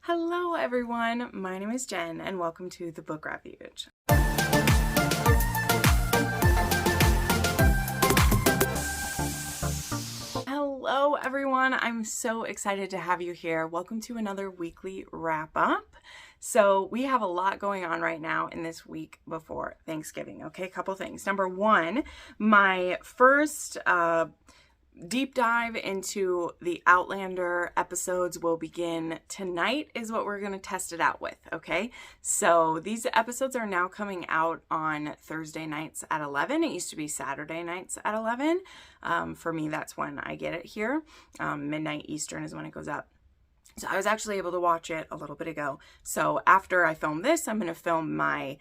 Hello everyone, my name is Jen and welcome to the Book Refuge. Hello everyone, I'm so excited to have you here. Welcome to another weekly wrap up. So we have a lot going on right now in this week before Thanksgiving. Okay, a couple things. Number one, my first deep dive into the Outlander episodes will begin tonight is what we're going to test it out with, okay? So these episodes are now coming out on Thursday nights at 11. It used to be Saturday nights at 11. For me, that's when I get it here. Midnight Eastern is when it goes up. So I was actually able to watch it a little bit ago. So after I film this, I'm going to film my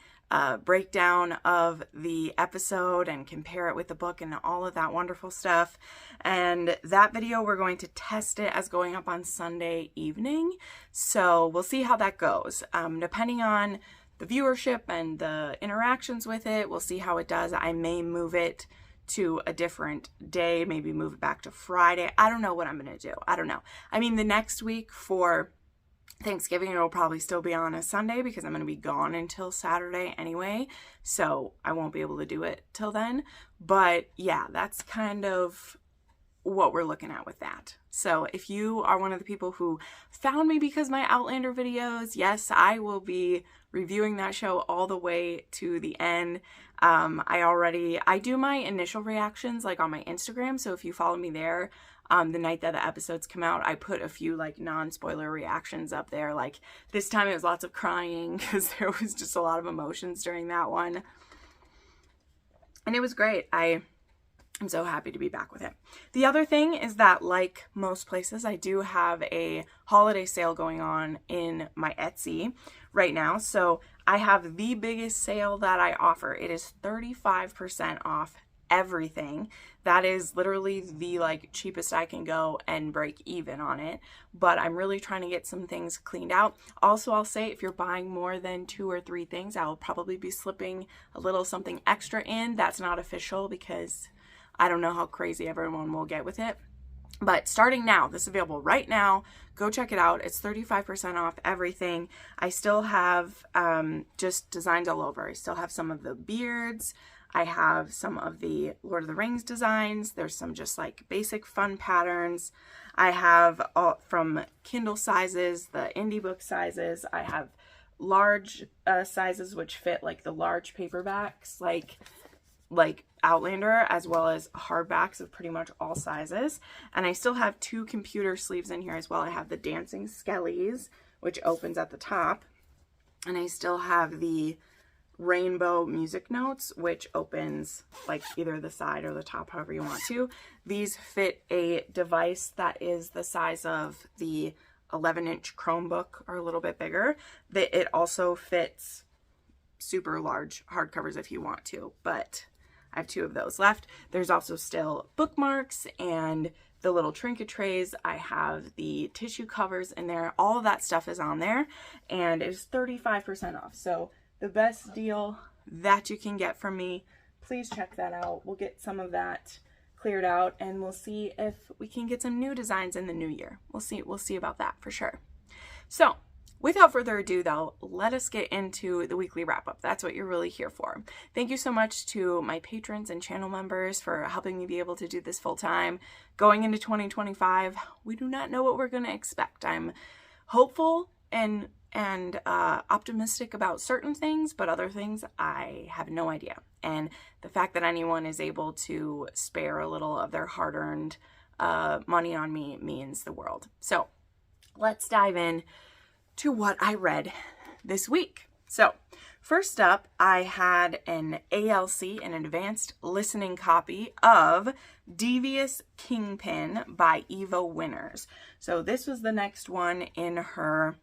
breakdown of the episode and compare it with the book and all of that wonderful stuff. And that video, we're going to test it as going up on Sunday evening. So we'll see how that goes. Depending on the viewership and the interactions with it, we'll see how it does. I may move it to a different day, maybe move it back to Friday. I don't know what I'm going to do. I don't know. I mean, the next week for Thanksgiving, it'll probably still be on a Sunday because I'm going to be gone until Saturday anyway. So I won't be able to do it till then. But yeah, that's kind of what we're looking at with that. So if you are one of the people who found me because my Outlander videos, yes, I will be reviewing that show all the way to the end. I do my initial reactions like on my Instagram. So if you follow me there, the night that the episodes come out, I put a few like non-spoiler reactions up there. Like this time it was lots of crying because there was just a lot of emotions during that one. And it was great. I'm so happy to be back with it. The other thing is that, like most places, I do have a holiday sale going on in my Etsy right now. So I have the biggest sale that I offer. It is 35% off everything. That is literally the cheapest I can go and break even on it. But I'm really trying to get some things cleaned out. Also, I'll say if you're buying more than 2 or 3 things, I'll probably be slipping a little something extra in. That's not official because I don't know how crazy everyone will get with it. But starting now, this is available right now. Go check it out. It's 35% off everything. I still have just designs all over. I still have some of the beards. I have some of the Lord of the Rings designs. There's some just like basic fun patterns. I have all from Kindle sizes, the indie book sizes. I have large sizes which fit like the large paperbacks like Outlander, as well as hardbacks of pretty much all sizes. And I still have 2 computer sleeves in here as well. I have the Dancing Skellies, which opens at the top. And I still have the Rainbow Music Notes, which opens like either the side or the top, however you want to. These fit a device that is the size of the 11-inch Chromebook or a little bit bigger. It also fits super large hardcovers if you want to, but I have 2 of those left. There's also still bookmarks and the little trinket trays. I have the tissue covers in there. All of that stuff is on there and it's 35% off. So the best deal that you can get from me. Please check that out. We'll get some of that cleared out and we'll see if we can get some new designs in the new year. We'll see about that for sure. So without further ado though, let us get into the weekly wrap up. That's what you're really here for. Thank you so much to my patrons and channel members for helping me be able to do this full time. Going into 2025, we do not know what we're going to expect. I'm hopeful and optimistic about certain things, but other things I have no idea. And the fact that anyone is able to spare a little of their hard-earned money on me means the world. So let's dive in to what I read this week. So first up, I had an ALC, an advanced listening copy of Devious Kingpin by Eva Winners. So this was the next one in her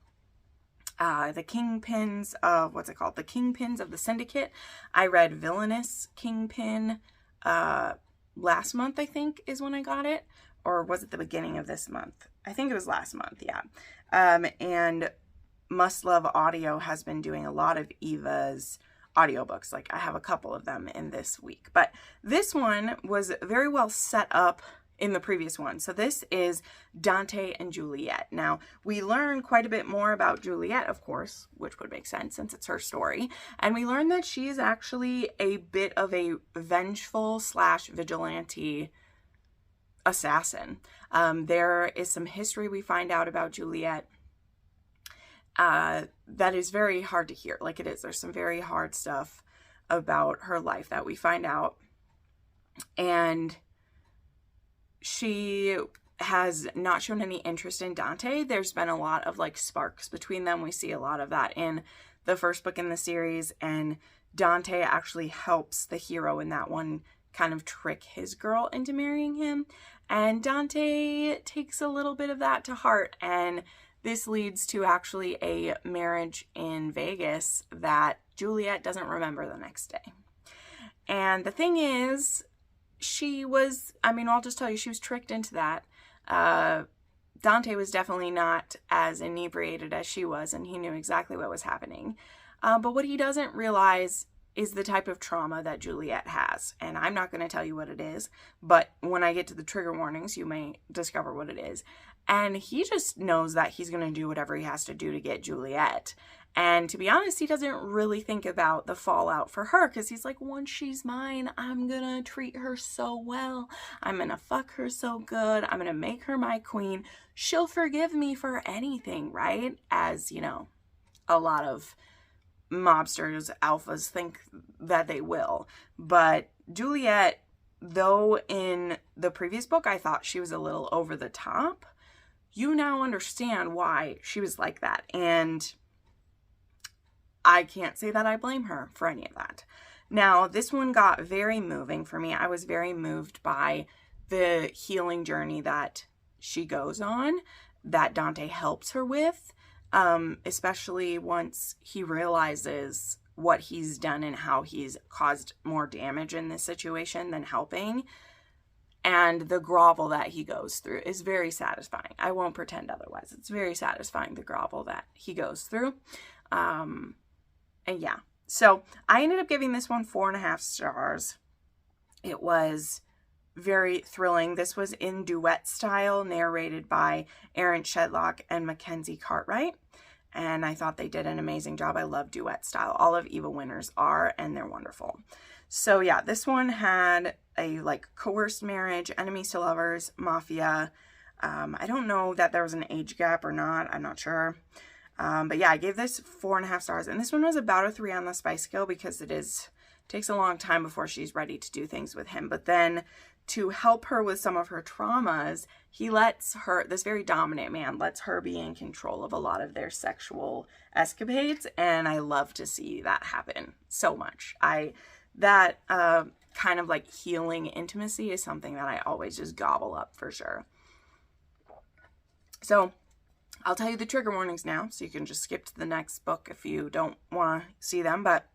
the Kingpins of, what's it called? The Kingpins of the Syndicate. I read Villainous Kingpin last month, I think, is when I got it. Or was it the beginning of this month? I think it was last month, yeah. And Must Love Audio has been doing a lot of Eva's audiobooks. Like I have a couple of them in this week. But this one was very well set up in the previous one. So this is Dante and Juliet. Now, we learn quite a bit more about Juliet, of course, which would make sense since it's her story. And we learn that she is actually a bit of a vengeful / vigilante assassin. There is some history we find out about Juliet that is very hard to hear. Like, it is. There's some very hard stuff about her life that we find out. And she has not shown any interest in Dante. There's been a lot of like sparks between them. We see a lot of that in the first book in the series, and Dante actually helps the hero in that one kind of trick his girl into marrying him. And Dante takes a little bit of that to heart, and this leads to actually a marriage in Vegas that Juliet doesn't remember the next day. And the thing is, I'll just tell you, she was tricked into that. Dante was definitely not as inebriated as she was, and he knew exactly what was happening. But what he doesn't realize is the type of trauma that Juliet has. And I'm not going to tell you what it is, but when I get to the trigger warnings, you may discover what it is. And he just knows that he's going to do whatever he has to do to get Juliet. And to be honest, he doesn't really think about the fallout for her, because he's like, once she's mine, I'm going to treat her so well. I'm going to fuck her so good. I'm going to make her my queen. She'll forgive me for anything, right? As, you know, a lot of mobsters, alphas think that they will. But Juliet, though in the previous book I thought she was a little over the top, you now understand why she was like that. And I can't say that I blame her for any of that. Now, this one got very moving for me. I was very moved by the healing journey that she goes on, that Dante helps her with, especially once he realizes what he's done and how he's caused more damage in this situation than helping. And the grovel that he goes through is very satisfying. I won't pretend otherwise. It's very satisfying, the grovel that he goes through. And yeah, so I ended up giving this one 4.5 stars. It was very thrilling. This was in duet style, narrated by Erin Shedlock and Mackenzie Cartwright. And I thought they did an amazing job. I love duet style. All of Eva Winners are, and they're wonderful. So yeah, this one had a like coerced marriage, enemies to lovers, mafia. I don't know that there was an age gap or not. I'm not sure. But yeah, I gave this 4.5 stars. And this one was about a 3 on the spice scale, because it takes a long time before she's ready to do things with him. But then to help her with some of her traumas, he lets her, this very dominant man, lets her be in control of a lot of their sexual escapades. And I love to see that happen so much. That kind of like healing intimacy is something that I always just gobble up for sure. So I'll tell you the trigger warnings now, so you can just skip to the next book if you don't want to see them. But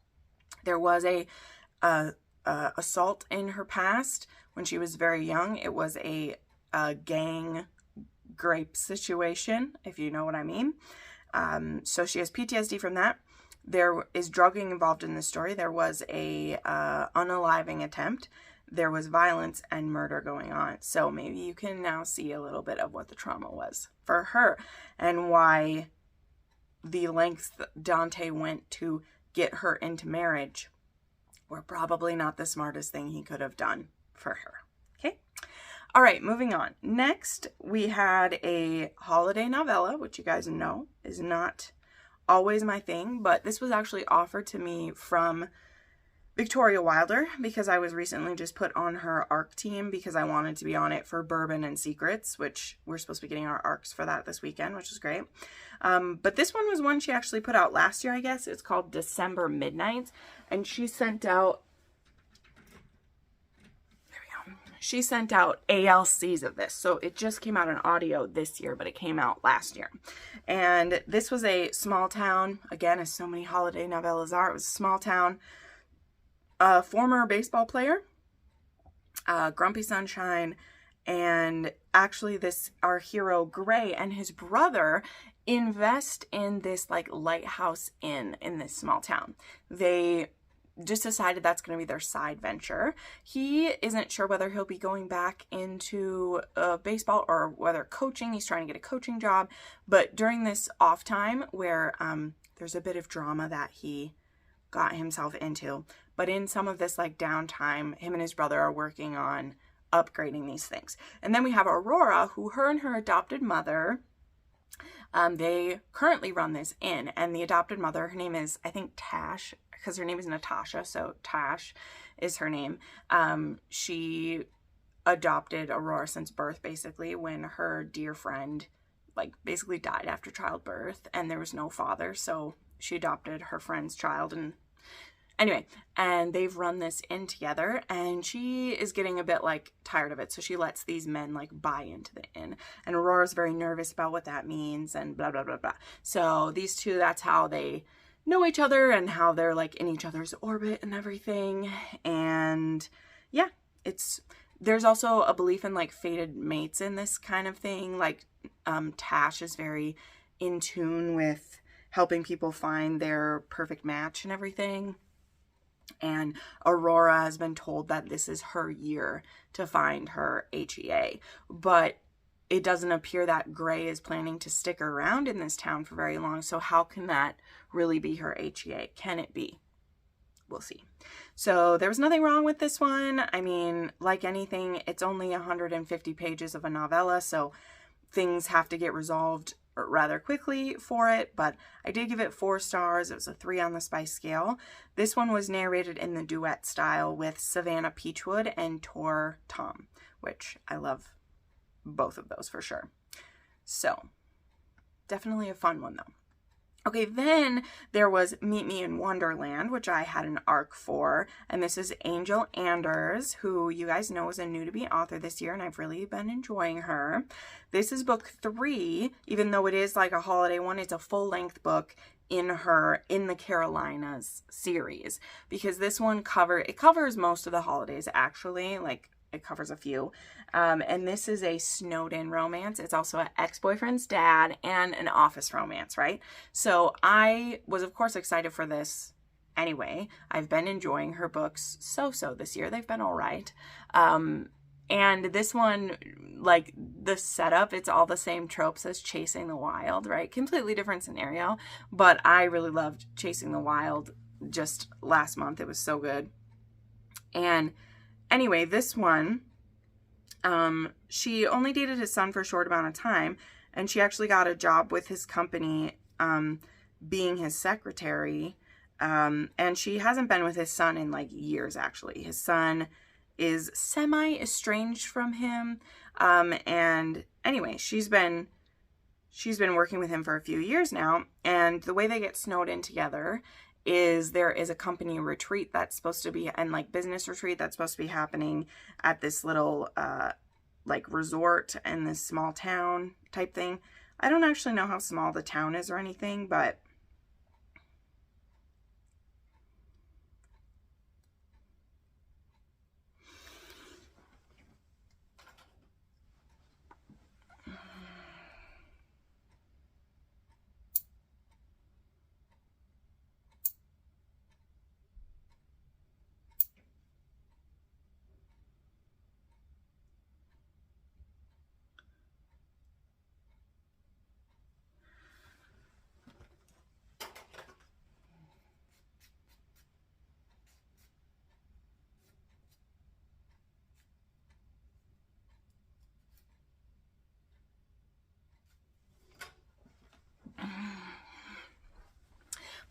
there was a assault in her past when she was very young. It was a gang rape situation, if you know what I mean. So she has PTSD from that. There is drugging involved in this story. There was a unaliving attempt. There was violence and murder going on. So maybe you can now see a little bit of what the trauma was for her, and why the lengths Dante went to get her into marriage were probably not the smartest thing he could have done for her. Okay. All right, moving on. Next, we had a holiday novella, which you guys know is not always my thing, but this was actually offered to me from Victoria Wilder, because I was recently just put on her ARC team because I wanted to be on it for Bourbon and Secrets, which we're supposed to be getting our ARCs for that this weekend, which is great. But this one was one she actually put out last year, I guess. It's called December Midnights, and she sent out, she sent out ALCs of this. So it just came out in audio this year, but it came out last year. And this was a small town, again, as so many holiday novellas are. It was a small town. A former baseball player, Grumpy Sunshine, and actually our hero Gray and his brother invest in this like lighthouse inn in this small town. They just decided that's going to be their side venture. He isn't sure whether he'll be going back into baseball or whether coaching. He's trying to get a coaching job. But during this off time where there's a bit of drama that he got himself into, but in some of this like downtime, him and his brother are working on upgrading these things. And then we have Aurora, who her and her adopted mother, they currently run this inn, and the adopted mother, her name is, I think, Tash, because her name is Natasha, so Tash is her name. She adopted Aurora since birth, basically, when her dear friend, like, basically died after childbirth, and there was no father, so she adopted her friend's child, and anyway, and they've run this inn together, and she is getting a bit, like, tired of it, so she lets these men, like, buy into the inn, and Aurora's very nervous about what that means, and blah, blah, blah, blah. So these two, that's how they know each other, and how they're, like, in each other's orbit and everything, and yeah, there's also a belief in, like, fated mates in this kind of thing. Like, Tash is very in tune with helping people find their perfect match and everything. And Aurora has been told that this is her year to find her HEA. But it doesn't appear that Gray is planning to stick around in this town for very long. So how can that really be her HEA? Can it be? We'll see. So there was nothing wrong with this one. I mean, like anything, it's only 150 pages of a novella, so things have to get resolved rather quickly for it, but I did give it 4 stars. It was a 3 on the spice scale. This one was narrated in the duet style with Savannah Peachwood and Tor Tom, which I love both of those for sure. So definitely a fun one though. Okay, then there was Meet Me in Wonderland, which I had an arc for, and this is Angel Anders, who you guys know is a new-to-be author this year, and I've really been enjoying her. This is book 3, even though it is like a holiday one, it's a full-length book in the Carolinas series, because this one covers most of the holidays, actually, like, it covers a few. And this is a snowed-in romance. It's also an ex-boyfriend's dad and an office romance, right? So I was, of course, excited for this anyway. I've been enjoying her books so this year. They've been all right. And this one, like, the setup, it's all the same tropes as Chasing the Wild, right? Completely different scenario. But I really loved Chasing the Wild just last month. It was so good. And anyway, this one, she only dated his son for a short amount of time, and she actually got a job with his company, being his secretary, and she hasn't been with his son in, like, years, actually. His son is semi-estranged from him, and anyway, she's been working with him for a few years now, and the way they get snowed in together is there is a company retreat that's supposed to be, and like business retreat that's supposed to be happening at this little like resort in this small town type thing. I don't actually know how small the town is or anything, but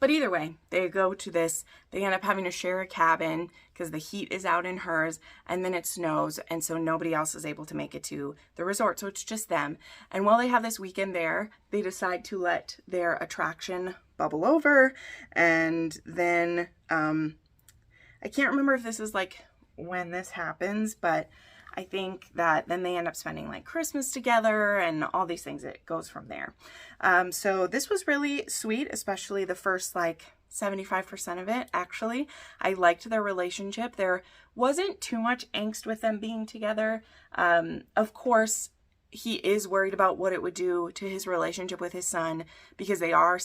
either way, they go to this, they end up having to share a cabin because the heat is out in hers, and then it snows, and so nobody else is able to make it to the resort, so it's just them. And while they have this weekend there, they decide to let their attraction bubble over, and then, I can't remember if this is like when this happens, but I think that then they end up spending like Christmas together and all these things. It goes from there. So this was really sweet, especially the first like 75% of it, actually. I liked their relationship. There wasn't too much angst with them being together. Of course, he is worried about what it would do to his relationship with his son because they are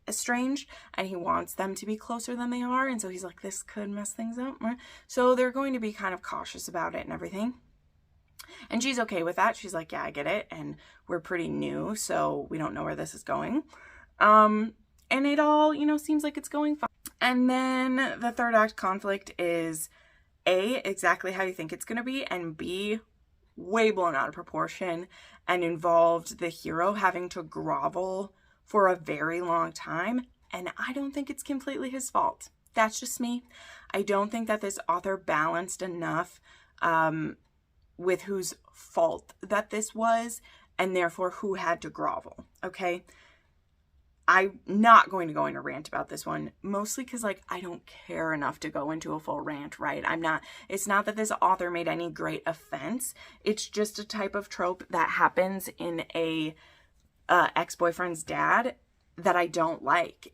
estranged, and he wants them to be closer than they are. And so he's like, this could mess things up. So they're going to be kind of cautious about it and everything. And she's okay with that. She's like, yeah, I get it. And we're pretty new, so we don't know where this is going. And it all, you know, seems like it's going fine. And then the third act conflict is A, exactly how you think it's going to be, and B, way blown out of proportion and involved the hero having to grovel for a very long time. And I don't think it's completely his fault. That's just me. I don't think that this author balanced enough with whose fault that this was, and therefore who had to grovel, okay? I'm not going to go into a rant about this one, mostly because, like, I don't care enough to go into a full rant, right? It's not that this author made any great offense. It's just a type of trope that happens in a ex-boyfriend's dad that I don't like.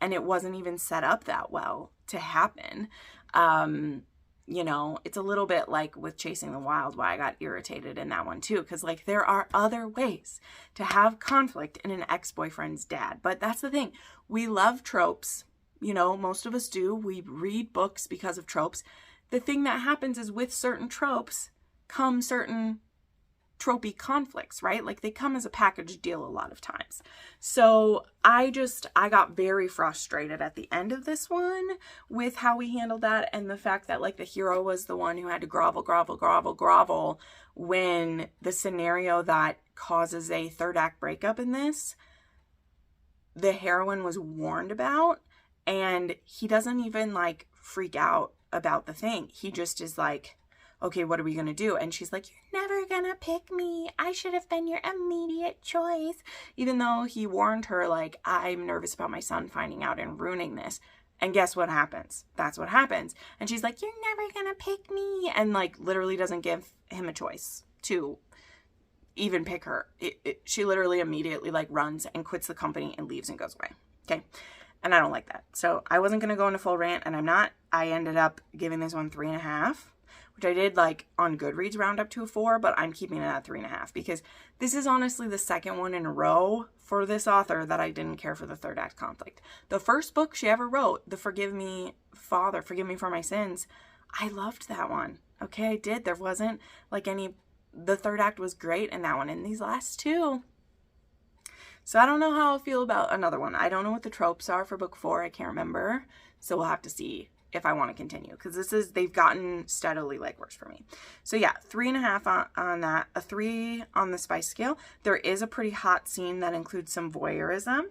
And it wasn't even set up that well to happen. You know, it's a little bit like with Chasing the Wild, why I got irritated in that one too. Because, like, there are other ways to have conflict in an ex-boyfriend's dad. But that's the thing. We love tropes. You know, most of us do. We read books because of tropes. The thing that happens is with certain tropes come certain tropey conflicts, right? Like, they come as a package deal a lot of times. So I got very frustrated at the end of this one with how we handled that, and the fact that, like, the hero was the one who had to grovel when the scenario that causes a third act breakup in this, the heroine was warned about, and he doesn't even, like, freak out about the thing. He just is like, okay, what are we going to do? And she's like, you're never going to pick me. I should have been your immediate choice. Even though he warned her, like, I'm nervous about my son finding out and ruining this. And guess what happens? That's what happens. And she's like, you're never going to pick me. And, like, literally doesn't give him a choice to even pick her. She literally immediately, like, runs and quits the company and leaves and goes away. Okay? And I don't like that. So I wasn't going to go into full rant, and I'm not. I ended up giving this one 3.5. Which I did, like, on Goodreads round up to a 4, but I'm keeping it at 3.5 because this is honestly the second one in a row for this author that I didn't care for the third act conflict. The first book she ever wrote, the Forgive Me, Father, Forgive Me for My Sins, I loved that one. Okay, I did. There wasn't, like, the third act was great in that one. And these last two, so I don't know how I'll feel about another one. I don't know what the tropes are for book 4. I can't remember. So we'll have to see if I want to continue, because they've gotten steadily, like, worse for me. So yeah, 3.5 on that, a 3 on the spice scale. There is a pretty hot scene that includes some voyeurism.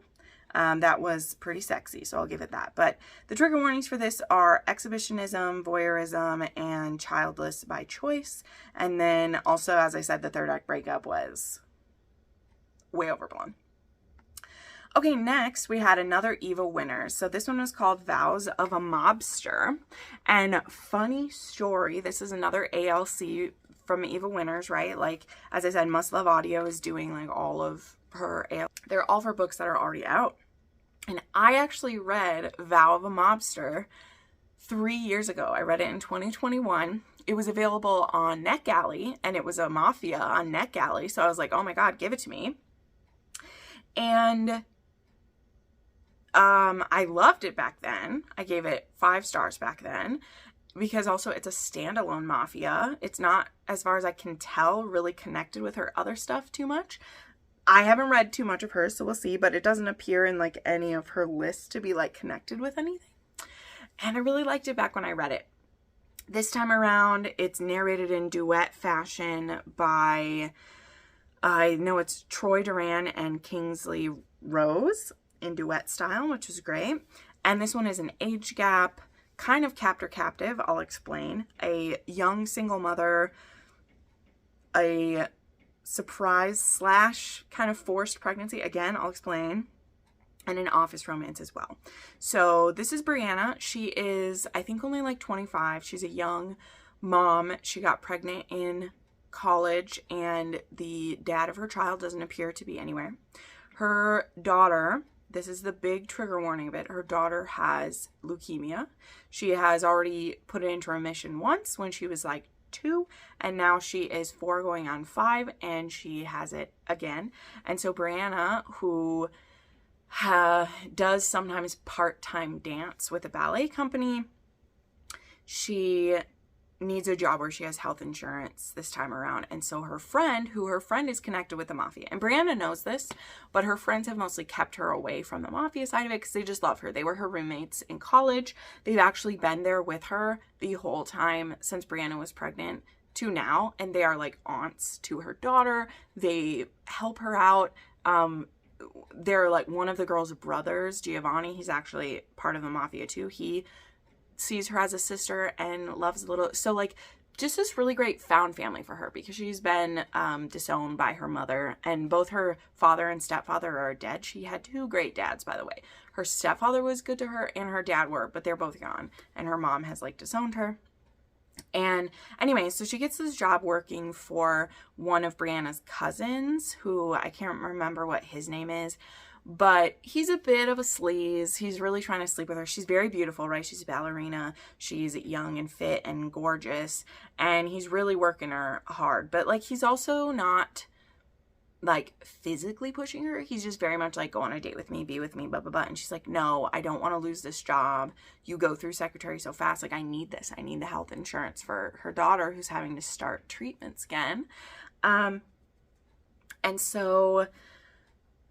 That was pretty sexy, so I'll give it that. But the trigger warnings for this are exhibitionism, voyeurism, and childless by choice. And then also, as I said, the third act breakup was way overblown. Okay, next we had another Eva winner. So this one was called Vows of a Mobster. And funny story, this is another ALC from Eva Winners, right? Like, as I said, Must Love Audio is doing, like, all of her ALC. They're all for books that are already out. And I actually read Vow of a Mobster 3 years ago. I read it in 2021. It was available on NetGalley, and it was a mafia on NetGalley. So I was like, oh my God, give it to me. And I loved it back then. I gave it 5 stars back then, because also it's a standalone mafia. It's not, as far as I can tell, really connected with her other stuff too much. I haven't read too much of hers, so we'll see, but it doesn't appear in, like, any of her lists to be, like, connected with anything. And I really liked it back when I read it. This time around, it's narrated in duet fashion by, I know it's Troy Duran and Kingsley Rose in duet style, which is great. And this one is an age gap, kind of captor-captive, I'll explain. A young single mother, a surprise / kind of forced pregnancy, again, I'll explain, and an office romance as well. So this is Brianna. She is, I think, only like 25. She's a young mom. She got pregnant in college, and the dad of her child doesn't appear to be anywhere. Her daughter, this is the big trigger warning of it, her daughter has leukemia. She has already put it into remission once when she was like 2, and now she is 4 going on 5, and she has it again. And so Brianna, who does sometimes part-time dance with a ballet company. She needs a job where she has health insurance this time around. And so her friend is connected with the mafia. And Brianna knows this, but her friends have mostly kept her away from the mafia side of it because they just love her. They were her roommates in college. They've actually been there with her the whole time since Brianna was pregnant to now. And they are like aunts to her daughter. They help her out. They're like one of the girl's brothers, Giovanni. He's actually part of the mafia too. He sees her as a sister and loves little, so like just this really great found family for her because she's been disowned by her mother, and both her father and stepfather are dead. She had 2 great dads, by the way. Her stepfather was good to her and her dad were, but they're both gone, and her mom has like disowned her. And anyway, so she gets this job working for one of Brianna's cousins, who I can't remember what his name is, but he's a bit of a sleaze. He's really trying to sleep with her. She's very beautiful, right? She's a ballerina. She's young and fit and gorgeous. And he's really working her hard. But, like, he's also not, like, physically pushing her. He's just very much like, go on a date with me, be with me, blah, blah, blah. And she's like, no, I don't want to lose this job. You go through secretary so fast. Like, I need this. I need the health insurance for her daughter who's having to start treatments again. And so...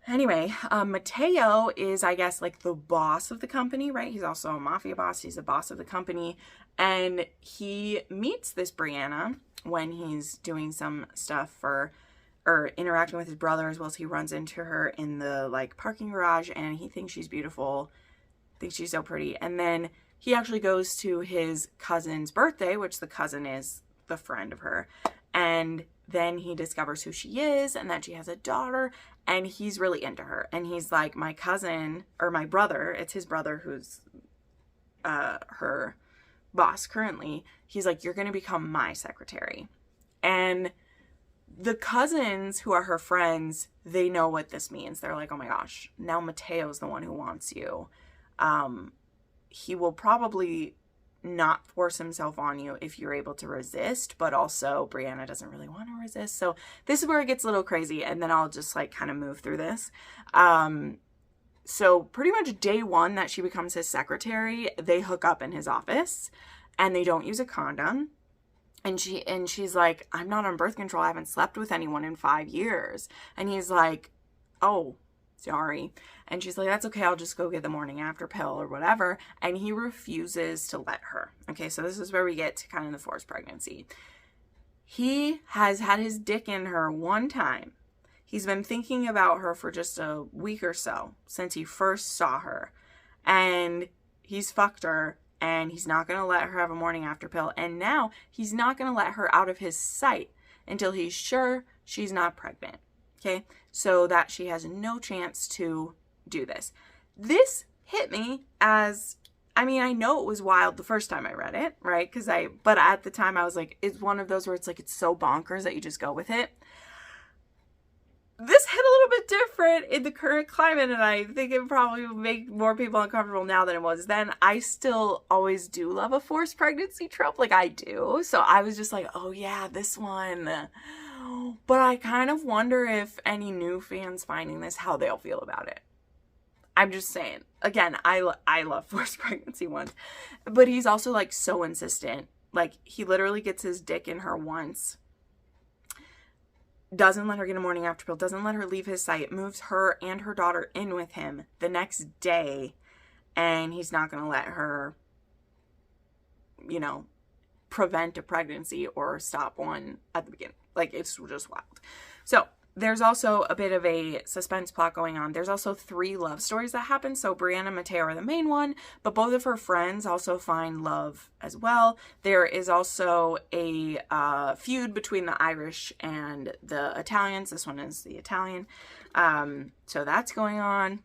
Anyway, Matteo is, I guess, like the boss of the company, right? He's also a mafia boss. He's the boss of the company. And he meets this Brianna when he's doing some stuff or interacting with his brother, as well as he runs into her in the, like, parking garage, and he thinks she's beautiful, thinks she's so pretty. And then he actually goes to his cousin's birthday, which the cousin is the friend of her. And then he discovers who she is and that she has a daughter, and he's really into her. And he's like, my cousin, or my brother, it's his brother who's her boss currently. He's like, you're going to become my secretary. And the cousins who are her friends, they know what this means. They're like, oh my gosh, now Matteo's the one who wants you. He will probably not force himself on you if you're able to resist, but also Brianna doesn't really want to resist. So this is where it gets a little crazy, and then I'll just like kind of move through this. So pretty much day 1 that she becomes his secretary, they hook up in his office and they don't use a condom. And she's like, I'm not on birth control. I haven't slept with anyone in 5 years. And he's like, oh, sorry. And she's like, that's okay. I'll just go get the morning after pill or whatever. And he refuses to let her. Okay, so this is where we get to kind of the forced pregnancy. He has had his dick in her one time. He's been thinking about her for just a week or so since he first saw her. And he's fucked her. And he's not going to let her have a morning after pill. And now he's not going to let her out of his sight until he's sure she's not pregnant. Okay, so that she has no chance to do this. This hit me as, I mean, I know it was wild the first time I read it, right? But at the time I was like, it's one of those where it's like, it's so bonkers that you just go with it. This hit a little bit different in the current climate, and I think it probably would make more people uncomfortable now than it was then. I still always do love a forced pregnancy trope, like I do. So I was just like, oh yeah, this one. But I kind of wonder if any new fans finding this, how they'll feel about it. I'm just saying. Again, I love forced pregnancy ones. But he's also like so insistent. Like he literally gets his dick in her once. Doesn't let her get a morning after pill. Doesn't let her leave his sight. Moves her and her daughter in with him the next day. And he's not going to let her, you know, prevent a pregnancy or stop one at the beginning. Like, it's just wild. So there's also a bit of a suspense plot going on. There's also 3 love stories that happen. So Brianna and Matteo are the main one, but both of her friends also find love as well. There is also a feud between the Irish and the Italians. This one is the Italian. So that's going on.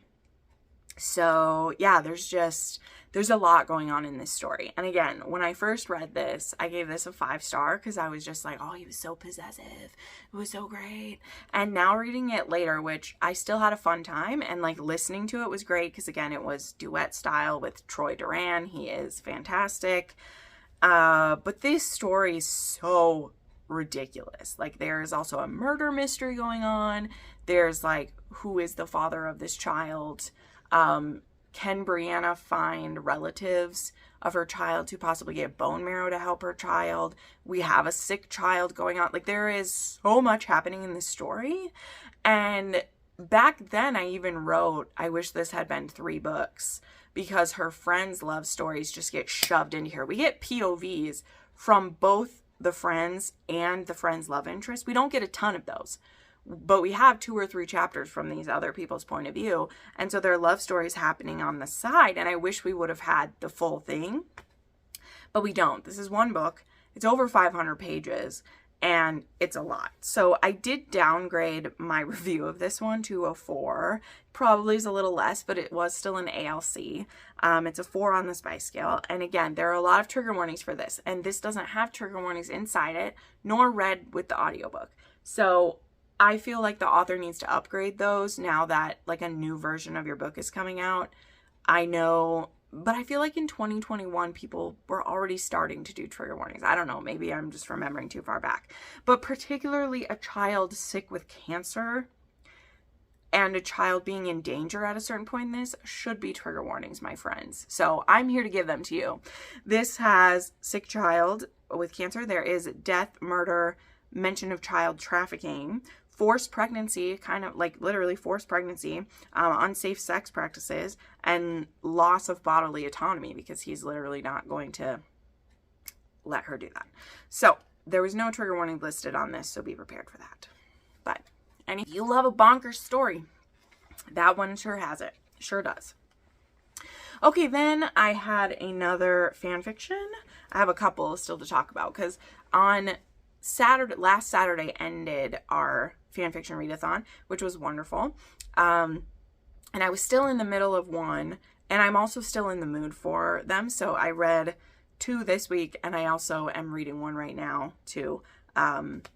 So yeah, there's a lot going on in this story. And again, when I first read this, I gave this a 5-star because I was just like, oh, he was so possessive. It was so great. And now reading it later, which I still had a fun time, and like listening to it was great because again, it was duet style with Troy Duran. He is fantastic. But this story is so ridiculous. Like there is also a murder mystery going on. There's like, who is the father of this child? Can Brianna find relatives of her child to possibly get bone marrow to help her child? We have a sick child going on. Like, there is so much happening in this story. And back then I even wrote, I wish this had been 3 books, because her friends' love stories just get shoved into here. We get POVs from both the friends and the friends' love interest. We don't get a ton of those, but we have 2 or 3 chapters from these other people's point of view. And so there are love stories happening on the side. And I wish we would have had the full thing, but we don't. This is 1 book. It's over 500 pages and it's a lot. So I did downgrade my review of this one to a 4. Probably is a little less, but it was still an ALC. It's a 4 on the spice scale. And again, there are a lot of trigger warnings for this. And this doesn't have trigger warnings inside it, nor read with the audiobook. So I feel like the author needs to upgrade those now that like a new version of your book is coming out. I know, but I feel like in 2021, people were already starting to do trigger warnings. I don't know, maybe I'm just remembering too far back. But particularly a child sick with cancer and a child being in danger at a certain point in this should be trigger warnings, my friends. So I'm here to give them to you. This has sick child with cancer. There is death, murder, mention of child trafficking, forced pregnancy, kind of like literally forced pregnancy, unsafe sex practices, and loss of bodily autonomy, because he's literally not going to let her do that. So there was no trigger warning listed on this, so be prepared for that. But and if you love a bonkers story, that one sure has it. Sure does. Okay, then I had another fan fiction. I have a couple still to talk about, because on last Saturday ended our fanfiction readathon, which was wonderful. And I was still in the middle of one, and I'm also still in the mood for them. So I read 2 this week, and I also am reading one right now too,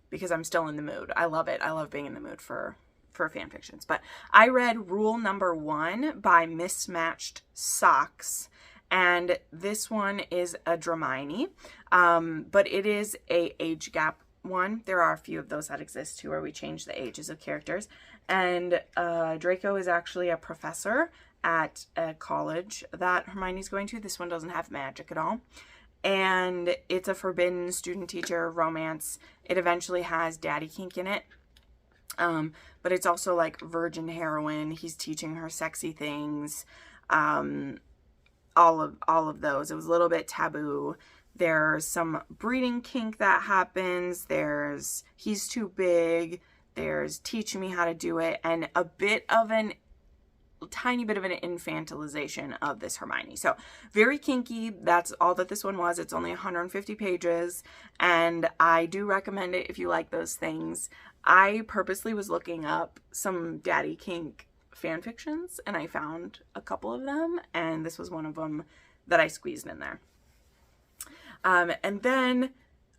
because I'm still in the mood. I love it. I love being in the mood for fanfictions. But I read Rule Number 1 by Mismatched Socks. And this one is a Dramini, but it is a age gap one. There are a few of those that exist too, where we change the ages of characters. And Draco is actually a professor at a college that Hermione's going to. This one doesn't have magic at all. And it's a forbidden student-teacher romance. It eventually has daddy kink in it. But it's also like virgin heroine. He's teaching her sexy things. All of those. It was a little bit taboo. There's some breeding kink that happens. There's he's too big. There's teach me how to do it, and a bit of tiny bit of an infantilization of this Hermione. So very kinky. That's all that this one was. It's only 150 pages, and I do recommend it if you like those things. I purposely was looking up some daddy kink fan fictions, and I found a couple of them, and this was one of them that I squeezed in there. And then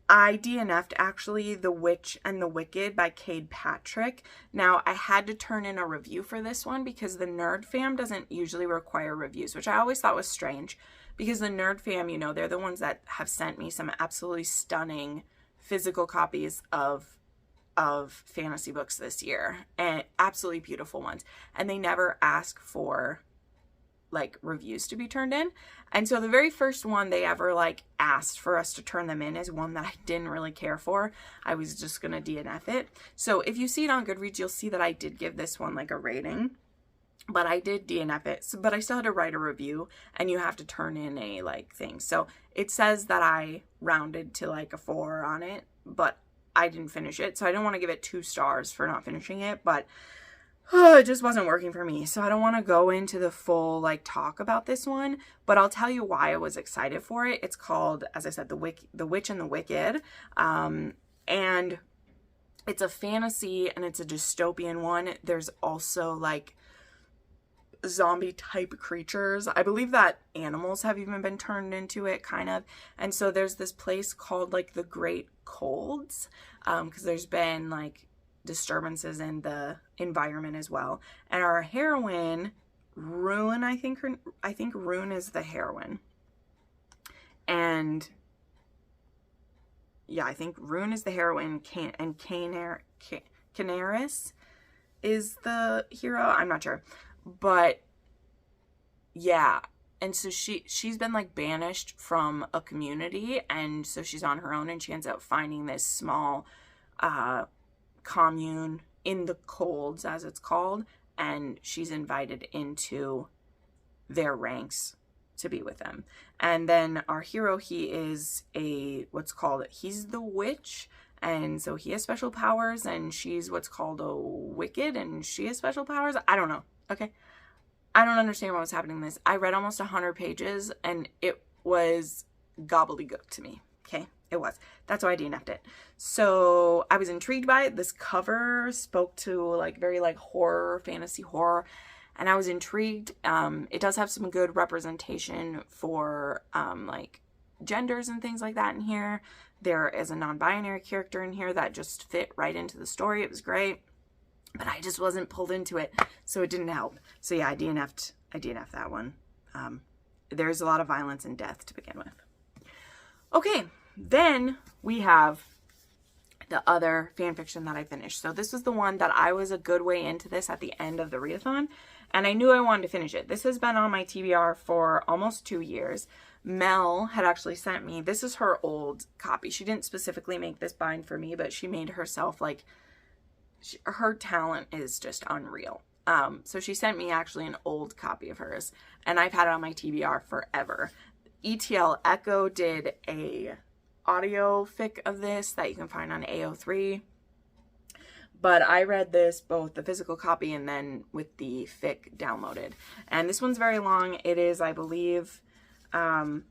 I DNF'd actually The Witch and the Wicked by Cade Patrick. Now, I had to turn in a review for this one because the Nerd Fam doesn't usually require reviews, which I always thought was strange, because the Nerd Fam, you know, they're the ones that have sent me some absolutely stunning physical copies of fantasy books this year, and absolutely beautiful ones, and they never ask for like reviews to be turned in. And so the very first one they ever like asked for us to turn them in is one that I didn't really care for. I was just gonna DNF it. So if you see it on Goodreads, you'll see that I did give this one like a rating, but I did DNF it. So, but I still had to write a review, and you have to turn in a like thing. So it says that I rounded to like a 4 on it, but I didn't finish it. So I don't want to give it 2 stars for not finishing it, but it just wasn't working for me. So I don't want to go into the full like talk about this one, but I'll tell you why I was excited for it. It's called, as I said, The Witch and the Wicked. And it's a fantasy, and it's a dystopian one. There's also like zombie type creatures. I believe that animals have even been turned into it, kind of. And so there's this place called like the Great Colds, because there's been like disturbances in the environment as well. And our heroine, Rune, I think Rune is the heroine. And yeah, I think Rune is the heroine, and Canaris is the hero. I'm not sure. But yeah. And so she's been like banished from a community, and so she's on her own, and she ends up finding this small commune in the colds, as it's called, and she's invited into their ranks to be with them. And then our hero, he is he's the witch, and so he has special powers, and she's what's called a wicked, and she has special powers. I don't know. Okay. I don't understand what was happening in this. I read almost 100 pages, and it was gobbledygook to me. Okay. It was. That's why I DNF'd it. So I was intrigued by it. This cover spoke to like very like horror, fantasy horror, and I was intrigued. It does have some good representation for like genders and things like that in here. There is a non-binary character in here that just fit right into the story. It was great, but I just wasn't pulled into it, so it didn't help. So yeah, I DNF'd that one. There's a lot of violence and death to begin with. Okay. Then we have the other fan fiction that I finished. So this was the one that I was a good way into this at the end of the readathon, and I knew I wanted to finish it. This has been on my TBR for almost 2 years. Mel had actually sent me, this is her old copy. She didn't specifically make this bind for me, but she made herself like, her talent is just unreal. So she sent me actually an old copy of hers, and I've had it on my TBR forever. ETL Echo did a audio fic of this that you can find on AO3, but I read this, both the physical copy and then with the fic downloaded, and this one's very long. It is, I believe, well,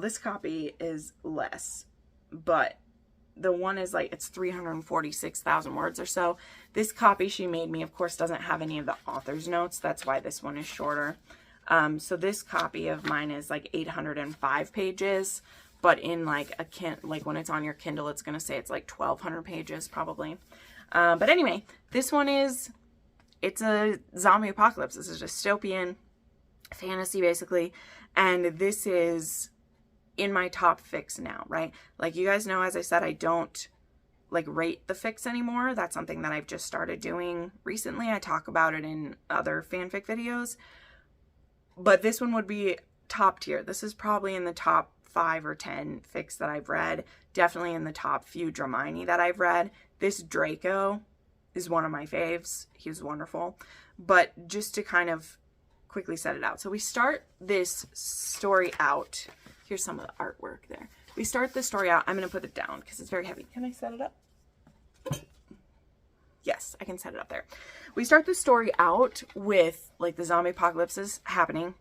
this copy is less, but the one is like, it's 346,000 words or so. This copy she made me, of course, doesn't have any of the author's notes. That's why this one is shorter. So this copy of mine is like 805 pages, but in like like when it's on your Kindle, it's going to say it's like 1,200 pages probably. But anyway, this one it's a zombie apocalypse. This is dystopian fantasy basically. And this is in my top fics now, right? Like you guys know, as I said, I don't like rate the fics anymore. That's something that I've just started doing recently. I talk about it in other fanfic videos. But this one would be top tier. This is probably in the top 5 or 10 fics that I've read. Definitely in the top few Dramini that I've read. This Draco is one of my faves. He was wonderful. But just to kind of quickly set it out. So we start this story out. Here's some of the artwork there. We start this story out. I'm going to put it down because it's very heavy. Can I set it up? Yes, I can set it up there. We start the story out with like the zombie apocalypse is happening,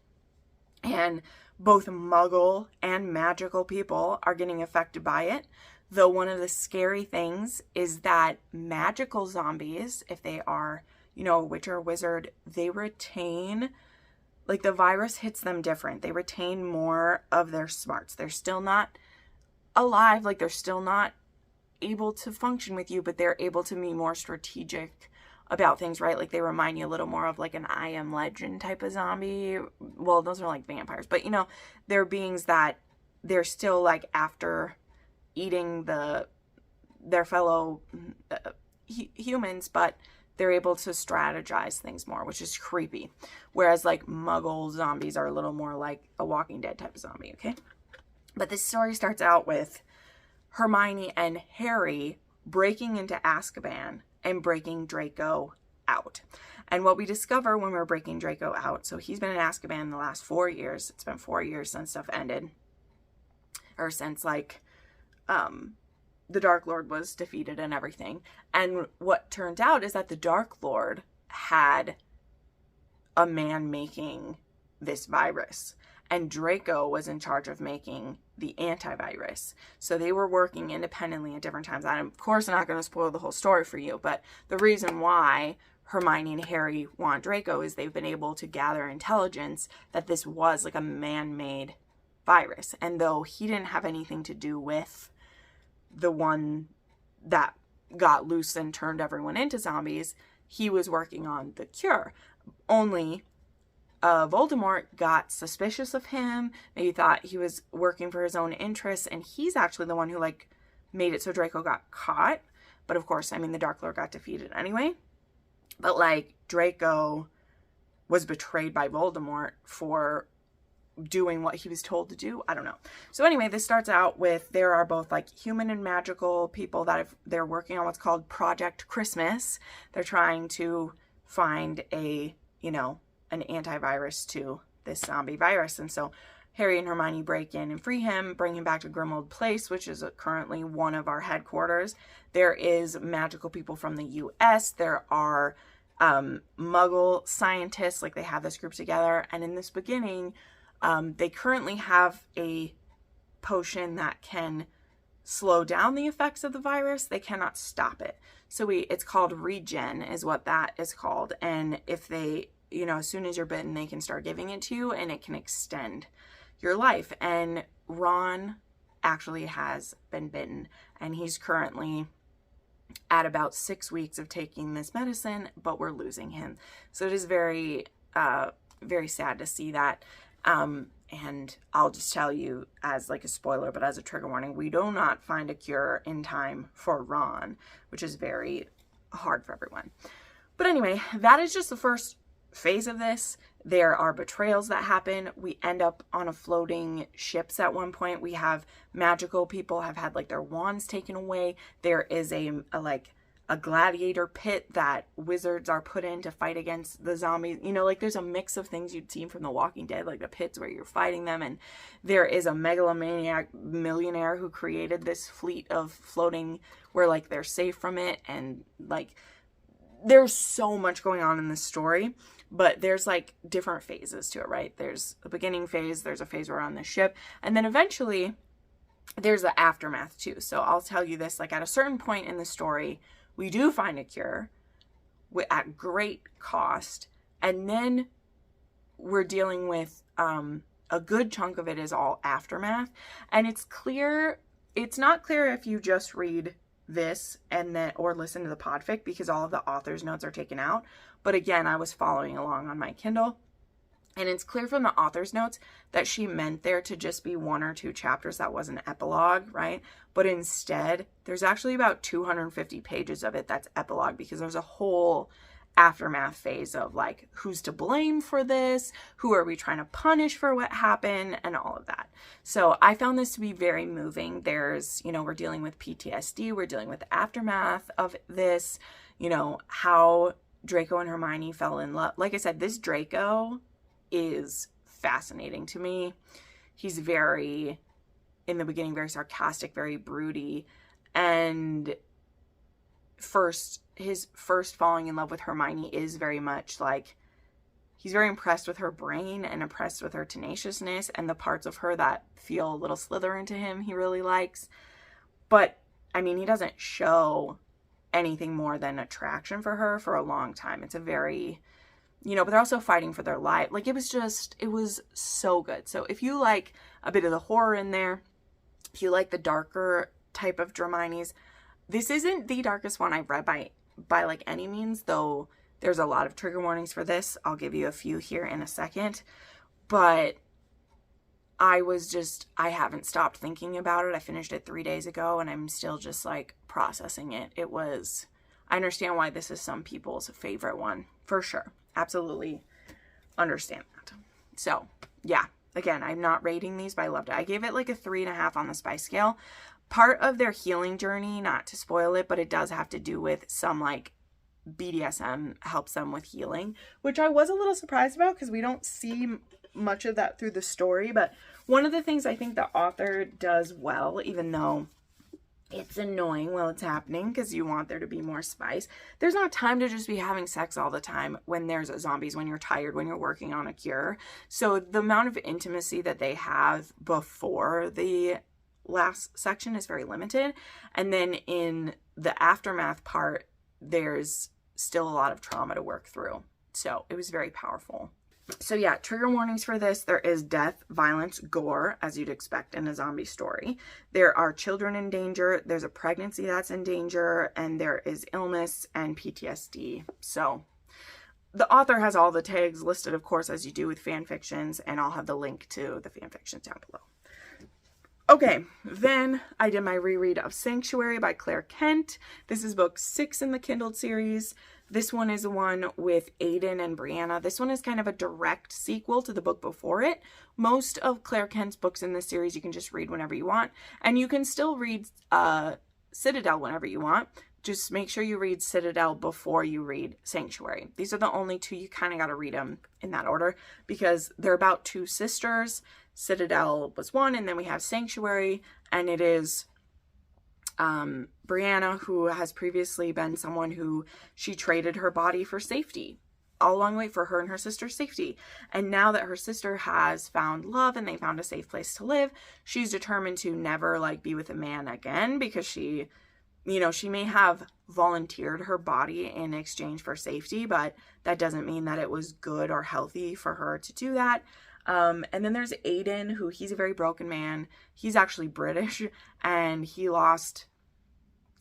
and both muggle and magical people are getting affected by it. Though one of the scary things is that magical zombies, if they are, you know, a witch or a wizard, they retain, like the virus hits them different. They retain more of their smarts. They're still not alive, like they're still not able to function with you, but they're able to be more strategic about things, right? Like they remind you a little more of like an I Am Legend type of zombie. Well, those are like vampires, but you know, they're beings that they're still like after eating their fellow humans, but they're able to strategize things more, which is creepy. Whereas like muggle zombies are a little more like a Walking Dead type of zombie, okay? But this story starts out with Hermione and Harry breaking into Azkaban and breaking Draco out. And what we discover when we're breaking Draco out, so he's been in Azkaban the last 4 years. It's been 4 years since stuff ended. Or since like the Dark Lord was defeated and everything. And what turned out is that the Dark Lord had a man making this virus. And Draco was in charge of making the antivirus. So they were working independently at different times. I'm, of course, not going to spoil the whole story for you, but the reason why Hermione and Harry want Draco is they've been able to gather intelligence that this was like a man-made virus. And though he didn't have anything to do with the one that got loose and turned everyone into zombies, he was working on the cure. Only Voldemort got suspicious of him, maybe thought he was working for his own interests, and he's actually the one who like made it so Draco got caught. But of course, I mean, the Dark Lord got defeated anyway. But like Draco was betrayed by Voldemort for doing what he was told to do. I don't know. So anyway, this starts out with there are both like human and magical people that they're working on what's called Project Christmas. They're trying to find a, you know, an antivirus to this zombie virus. And so Harry and Hermione break in and free him, bring him back to Grimmauld Place, which is currently one of our headquarters. There is magical people from the US. There are Muggle scientists, like they have this group together. And in this beginning, they currently have a potion that can slow down the effects of the virus. They cannot stop it. So it's called regen is what that is called. And if they, you know, as soon as you're bitten, they can start giving it to you and it can extend your life. And Ron actually has been bitten and he's currently at about 6 weeks of taking this medicine, but we're losing him. So it is very, very sad to see that. And I'll just tell you as like a spoiler, but as a trigger warning, we do not find a cure in time for Ron, which is very hard for everyone. But anyway, that is just the first phase of this. There are betrayals that happen. We end up on a floating ships at one point. We have magical people have had like their wands taken away. There is a gladiator pit that wizards are put in to fight against the zombies. You know, like there's a mix of things you'd seen from The Walking Dead, like the pits where you're fighting them. And there is a megalomaniac millionaire who created this fleet of floating where like they're safe from it. And like there's so much going on in this story, but there's like different phases to it, right? There's a beginning phase, there's a phase where we're on the ship, and then eventually there's the aftermath too. So I'll tell you this, like at a certain point in the story, we do find a cure at great cost. And then we're dealing with a good chunk of it is all aftermath. And it's not clear if you just read this and then or listen to the podfic because all of the author's notes are taken out. But again, I was following along on my Kindle. And it's clear from the author's notes that she meant there to just be 1 or 2 chapters that was an epilogue, right? But instead, there's actually about 250 pages of it that's epilogue because there's a whole aftermath phase of like, who's to blame for this? Who are we trying to punish for what happened? And all of that. So I found this to be very moving. There's, you know, we're dealing with PTSD. We're dealing with the aftermath of this, you know, how Draco and Hermione fell in love. Like I said, this Draco is fascinating to me. He's very, in the beginning, very sarcastic, very broody. And his first falling in love with Hermione is very much like, he's very impressed with her brain and impressed with her tenaciousness and the parts of her that feel a little Slytherin to him he really likes. But, I mean, he doesn't show anything more than attraction for her for a long time. It's a very, you know, but they're also fighting for their life. Like, it was so good. So if you like a bit of the horror in there, if you like the darker type of Draminis, this isn't the darkest one I've read by like any means, though there's a lot of trigger warnings for this. I'll give you a few here in a second. But I haven't stopped thinking about it. I finished it 3 days ago and I'm still just like processing it. I understand why this is some people's favorite one, for sure. Absolutely understand that. So yeah, again, I'm not rating these, but I loved it. I gave it like a 3.5 on the spice scale. Part of their healing journey, not to spoil it, but it does have to do with some like BDSM helps them with healing, which I was a little surprised about because we don't see much of that through the story. But one of the things I think the author does well, even though it's annoying while it's happening because you want there to be more spice. There's not time to just be having sex all the time when there's zombies, when you're tired, when you're working on a cure. So the amount of intimacy that they have before the last section is very limited. And then in the aftermath part, there's still a lot of trauma to work through. So it was very powerful. So yeah, trigger warnings for this. There is death, violence, gore, as you'd expect in a zombie story. There are children in danger. There's a pregnancy that's in danger. And there is illness and PTSD. So the author has all the tags listed, of course, as you do with fan fictions. And I'll have the link to the fan fictions down below. Okay, then I did my reread of Sanctuary by Claire Kent. This is book 6 in the Kindled series. This one is the one with Aiden and Brianna. This one is kind of a direct sequel to the book before it. Most of Claire Kent's books in this series you can just read whenever you want. And you can still read Citadel whenever you want. Just make sure you read Citadel before you read Sanctuary. These are the only two. You kind of got to read them in that order because they're about two sisters. Citadel was one, and then we have Sanctuary, and it is Brianna, who has previously been someone who she traded her body for safety, all along the way for her and her sister's safety. And now that her sister has found love and they found a safe place to live, she's determined to never like be with a man again because she, you know, she may have volunteered her body in exchange for safety, but that doesn't mean that it was good or healthy for her to do that. And then there's Aiden, who he's a very broken man. He's actually British, and he lost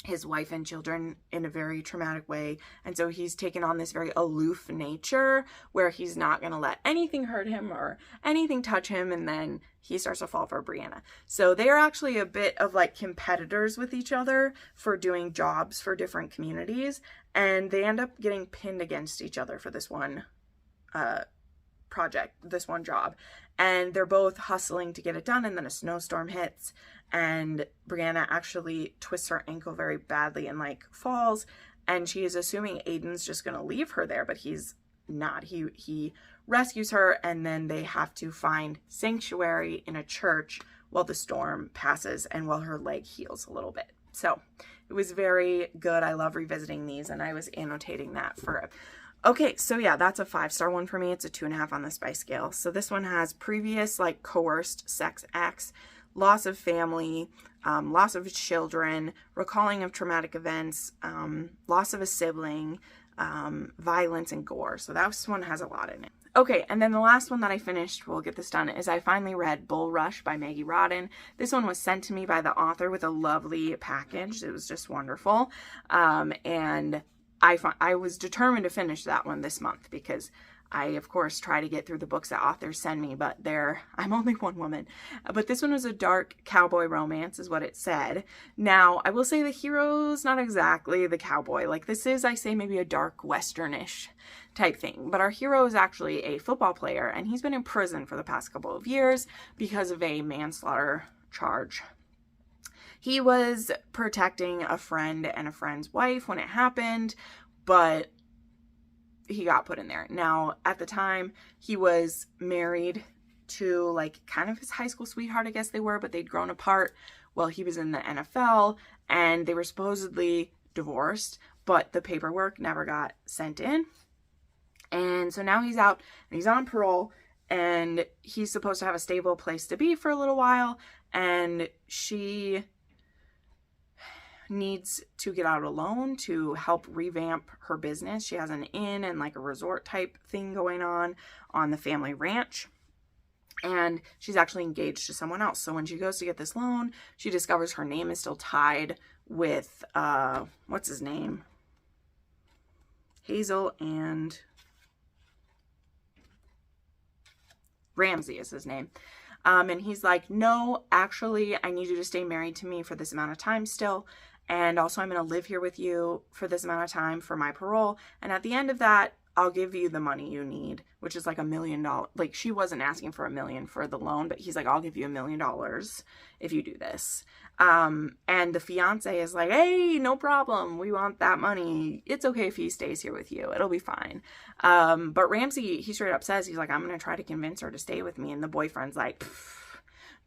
his wife and children in a very traumatic way. And so he's taken on this very aloof nature where he's not going to let anything hurt him or anything touch him. And then he starts to fall for Brianna. So they are actually a bit of like competitors with each other for doing jobs for different communities. And they end up getting pinned against each other for this one, project, this one job, and they're both hustling to get it done, and then a snowstorm hits and Brianna actually twists her ankle very badly and like falls, and she is assuming Aiden's just gonna leave her there, but he's not. He rescues her, and then they have to find sanctuary in a church while the storm passes and while her leg heals a little bit. So it was very good. I love revisiting these, and I was annotating that for it. Okay, so yeah, that's a 5-star one for me. It's a 2.5 on the spice scale. So this one has previous like coerced sex acts, loss of family, loss of children, recalling of traumatic events, loss of a sibling, violence and gore. So that one has a lot in it. Okay, and then the last one that I finished, we'll get this done, is I finally read Bull Rush by Maggie Rodden. This one was sent to me by the author with a lovely package. It was just wonderful. And I was determined to finish that one this month because I, of course, try to get through the books that authors send me, but I'm only one woman. But this one was a dark cowboy romance is what it said. Now, I will say the hero's not exactly the cowboy. Like this is, I say, maybe a dark westernish type thing. But our hero is actually a football player, and he's been in prison for the past couple of years because of a manslaughter charge. He was protecting a friend and a friend's wife when it happened, but he got put in there. Now, at the time, he was married to like kind of his high school sweetheart, I guess they were, but they'd grown apart while he was in the NFL, and they were supposedly divorced, but the paperwork never got sent in. And so now he's out and he's on parole, and he's supposed to have a stable place to be for a little while, and she needs to get out alone to help revamp her business. She has an inn and like a resort type thing going on the family ranch, and she's actually engaged to someone else. So when she goes to get this loan, she discovers her name is still tied with what's his name, Hazel, and Ramsey is his name. And he's like, no, actually, I need you to stay married to me for this amount of time still. And also, I'm going to live here with you for this amount of time for my parole. And at the end of that, I'll give you the money you need, which is like $1 million. Like, she wasn't asking for $1 million for the loan, but he's like, I'll give you $1 million if you do this. And the fiance is like, hey, no problem. We want that money. It's okay if he stays here with you. It'll be fine. But Ramsey, he straight up says, he's like, I'm going to try to convince her to stay with me. And the boyfriend's like,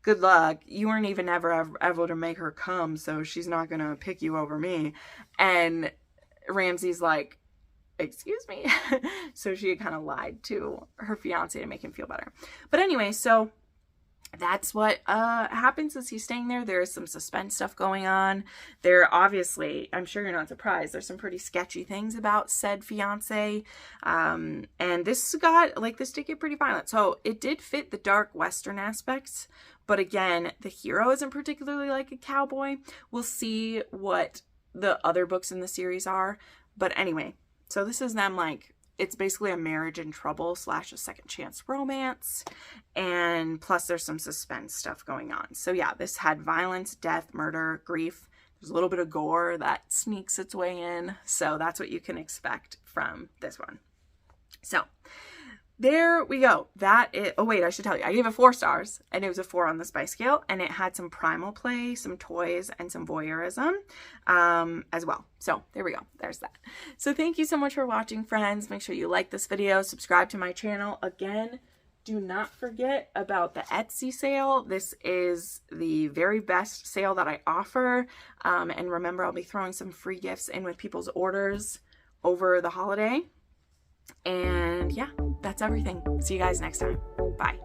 good luck. You weren't even ever able to make her come, so she's not going to pick you over me. And Ramsey's like, excuse me. So she had kind of lied to her fiance to make him feel better. But anyway, so that's what happens as he's staying there. There's some suspense stuff going on. There obviously, I'm sure you're not surprised, there's some pretty sketchy things about said fiance. And this did get pretty violent. So it did fit the dark Western aspects. But again, the hero isn't particularly like a cowboy. We'll see what the other books in the series are. But anyway, so this is them like it's basically a marriage in trouble / a second chance romance. And plus there's some suspense stuff going on. So yeah, this had violence, death, murder, grief. There's a little bit of gore that sneaks its way in. So that's what you can expect from this one. So there we go. That is, oh wait, I should tell you, I gave it 4 stars and it was a 4 on the spice scale, and it had some primal play, some toys, and some voyeurism as well. So there we go. There's that. So thank you so much for watching, friends. Make sure you like this video, subscribe to my channel. Again, do not forget about the Etsy sale. This is the very best sale that I offer. And remember, I'll be throwing some free gifts in with people's orders over the holiday. And yeah, that's everything. See you guys next time. Bye.